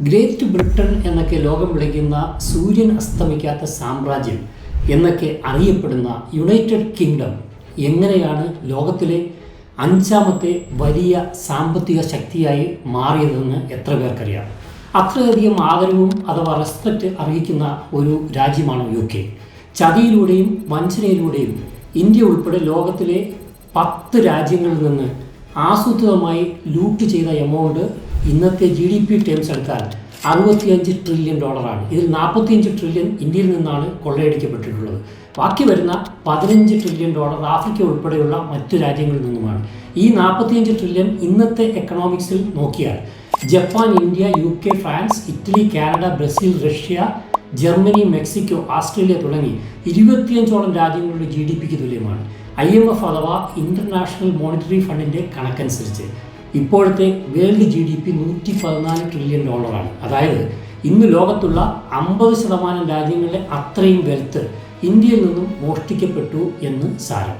Great Britain എന്നൊക്കെ ലോകം വിളിക്കുന്ന സൂര്യൻ അസ്തമിക്കാത്ത സാമ്രാജ്യം എന്നൊക്കെ അറിയപ്പെടുന്ന യുണൈറ്റഡ് കിങ്ഡം എങ്ങനെയാണ് ലോകത്തിലെ 5ാമത്തെ വലിയ സാമ്പത്തിക ശക്തിയായി മാറിയതെന്ന് എത്ര പേർക്കറിയാം? അത്രയധികം ആദരവും അഥവാ റെസ്പെക്റ്റ് അർഹിക്കുന്ന ഒരു രാജ്യമാണ് UK. ചതിയിലൂടെയും വഞ്ചനയിലൂടെയും ഇന്ത്യ ഉൾപ്പെടെ ലോകത്തിലെ 10 രാജ്യങ്ങളിൽ നിന്ന് ആസൂത്രിതമായി ലൂട്ട് ചെയ്ത എമൗണ്ട് ഇന്നത്തെ GDP ടേംസ് എടുത്താൽ $65 ട്രില്യൺ. ഇതിൽ 45 ട്രില്യൺ ഇന്ത്യയിൽ നിന്നാണ് കൊള്ളയടിക്കപ്പെട്ടിട്ടുള്ളത്. ബാക്കി വരുന്ന $15 ട്രില്യൺ ആഫ്രിക്ക ഉൾപ്പെടെയുള്ള മറ്റു രാജ്യങ്ങളിൽ നിന്നുമാണ്. ഈ 45 ട്രില്യൺ ഇന്നത്തെ എക്കണോമിക്സിൽ നോക്കിയാൽ Japan, India, UK, France, Italy, Canada, Brazil, Russia, Germany, Mexico, Australia തുടങ്ങി 25ഓളം രാജ്യങ്ങളുടെ GDPക്ക് തുല്യമാണ്. IMF അഥവാ ഇൻ്റർനാഷണൽ മോണിറ്ററി ഫണ്ടിൻ്റെ കണക്കനുസരിച്ച് ഇപ്പോഴത്തെ വേൾഡ് GDP $114 ട്രില്യൺ. അതായത് ഇന്ന് ലോകത്തുള്ള 50% രാജ്യങ്ങളിലെ അത്രയും വെൽത്ത് ഇന്ത്യയിൽ നിന്നും മോഷ്ടിക്കപ്പെട്ടു എന്ന് സാരം.